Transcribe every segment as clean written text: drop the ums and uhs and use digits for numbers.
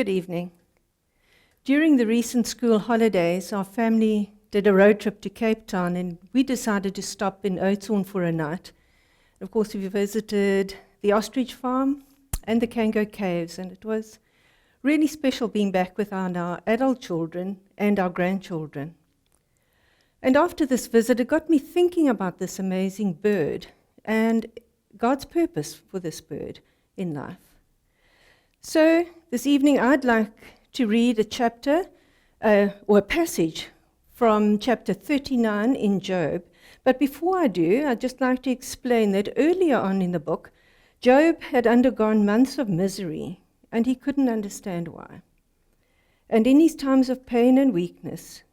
Good evening. During the recent school holidays, our family did a road trip to Cape Town, and we decided to stop in Oudtshoorn for a night. Of course, we visited the ostrich farm and the Kango caves, and it was really special being back with our now adult children and our grandchildren. And after this visit, it got me thinking about this amazing bird and God's purpose for this bird in life. So this evening, I'd like to read a chapter or a passage from chapter 39 in Job. But before I do, I'd just like to explain that earlier on in the book, Job had undergone months of misery, and he couldn't understand why. And in his times of pain and weakness,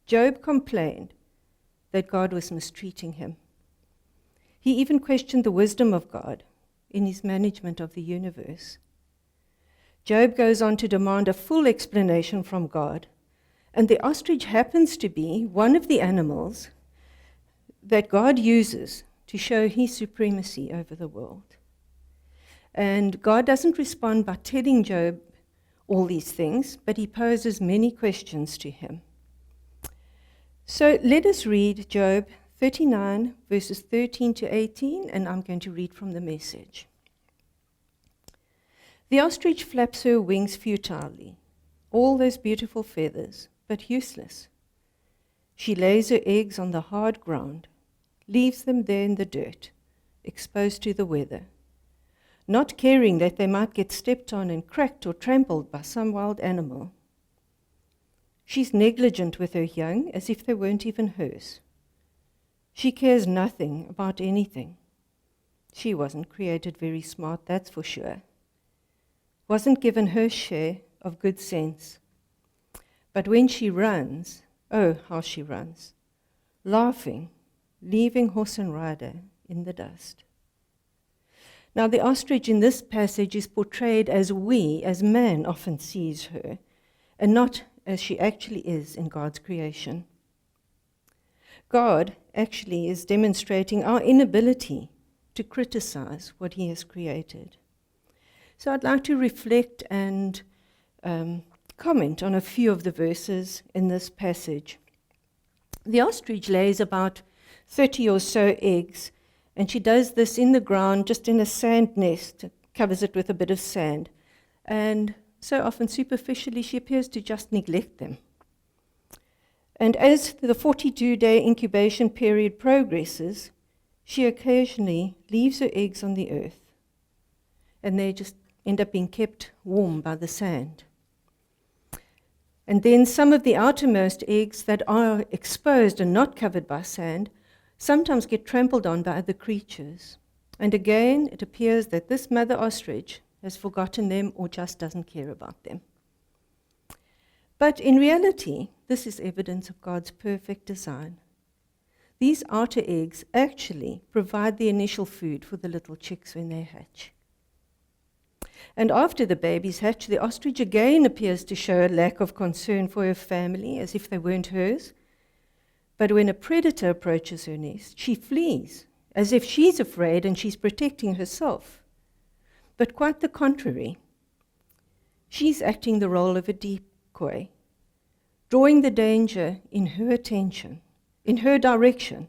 Job complained that God was mistreating him. He even questioned the wisdom of God in his management of the universe. Job goes on to demand a full explanation from God, and the ostrich happens to be one of the animals that God uses to show his supremacy over the world. And God doesn't respond by telling Job all these things, but he poses many questions to him. So let us read Job 39, verses 13 to 18, and I'm going to read from the Message. The ostrich flaps her wings futilely, all those beautiful feathers, but useless. She lays her eggs on the hard ground, leaves them there in the dirt, exposed to the weather, not caring that they might get stepped on and cracked or trampled by some wild animal. She's negligent with her young, as if they weren't even hers. She cares nothing about anything. She wasn't created very smart, that's for sure. Wasn't given her share of good sense. But when she runs, oh, how she runs, laughing, leaving horse and rider in the dust. Now, the ostrich in this passage is portrayed as man often sees her, and not as she actually is in God's creation. God actually is demonstrating our inability to criticize what he has created. So I'd like to reflect and comment on a few of the verses in this passage. The ostrich lays about 30 or so eggs, and she does this in the ground, just in a sand nest, covers it with a bit of sand. And so often superficially she appears to just neglect them. And as the 42-day incubation period progresses, she occasionally leaves her eggs on the earth, and they just end up being kept warm by the sand. And then some of the outermost eggs that are exposed and not covered by sand sometimes get trampled on by other creatures. And again, it appears that this mother ostrich has forgotten them or just doesn't care about them. But in reality, this is evidence of God's perfect design. These outer eggs actually provide the initial food for the little chicks when they hatch. And after the babies hatch, the ostrich again appears to show a lack of concern for her family, as if they weren't hers. But when a predator approaches her nest, she flees, as if she's afraid and she's protecting herself. But quite the contrary. She's acting the role of a decoy, drawing the danger in her attention, in her direction,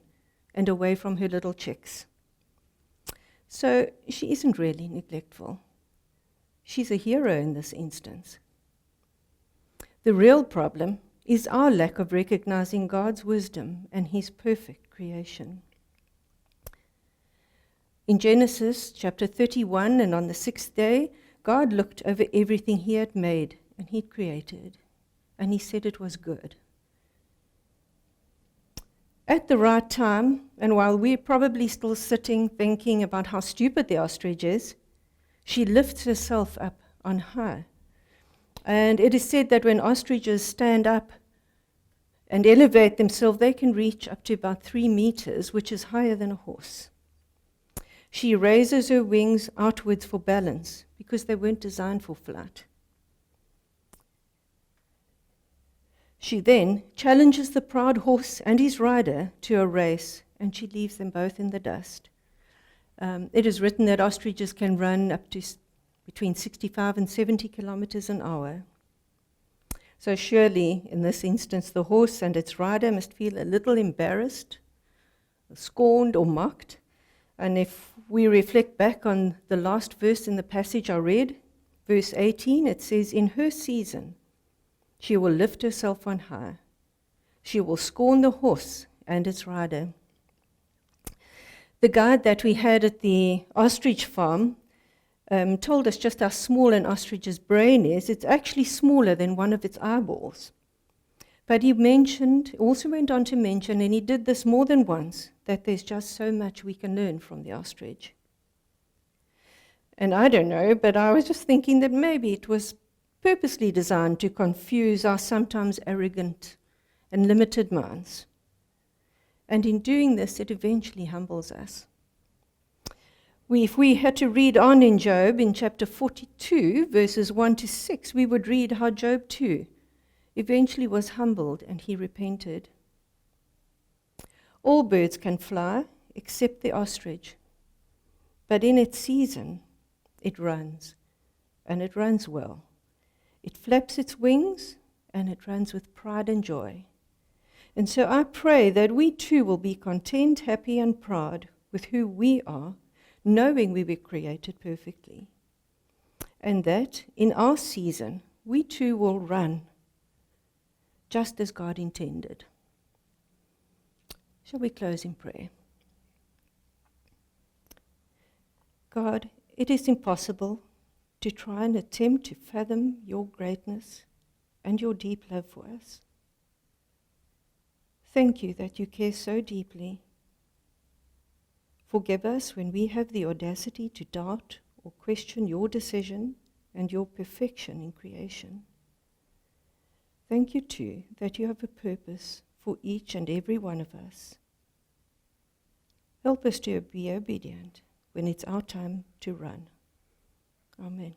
and away from her little chicks. So she isn't really neglectful. She's a hero in this instance. The real problem is our lack of recognizing God's wisdom and his perfect creation. In Genesis chapter 31, and on the 6th day, God looked over everything he had made and he'd created, and he said it was good. At the right time, and while we're probably still sitting thinking about how stupid the ostrich is, she lifts herself up on high. And it is said that when ostriches stand up and elevate themselves, they can reach up to about 3 meters, which is higher than a horse. She raises her wings outwards for balance because they weren't designed for flight. She then challenges the proud horse and his rider to a race, and she leaves them both in the dust. It is written that ostriches can run up to between 65 and 70 kilometers an hour, So surely, in this instance, the horse and its rider must feel a little embarrassed, scorned or mocked. And if we reflect back on the last verse in the passage I read, verse 18, it says, "In her season she will lift herself on high. She will scorn the horse and its rider." The guide that we had at the ostrich farm told us just how small an ostrich's brain is. It's actually smaller than one of its eyeballs. But he also went on to mention, and he did this more than once, that there's just so much we can learn from the ostrich. And I don't know, but I was just thinking that maybe it was purposely designed to confuse our sometimes arrogant and limited minds. And in doing this, it eventually humbles us. If we had to read on in Job, in chapter 42, verses 1 to 6, we would read how Job too eventually was humbled and he repented. All birds can fly except the ostrich, but in its season it runs, and it runs well. It flaps its wings, and it runs with pride and joy. And so I pray that we too will be content, happy, and proud with who we are, knowing we were created perfectly. And that in our season, we too will run just as God intended. Shall we close in prayer? God, it is impossible to try and attempt to fathom your greatness and your deep love for us. Thank you that you care so deeply. Forgive us when we have the audacity to doubt or question your decision and your perfection in creation. Thank you too that you have a purpose for each and every one of us. Help us to be obedient when it's our time to run. Amen.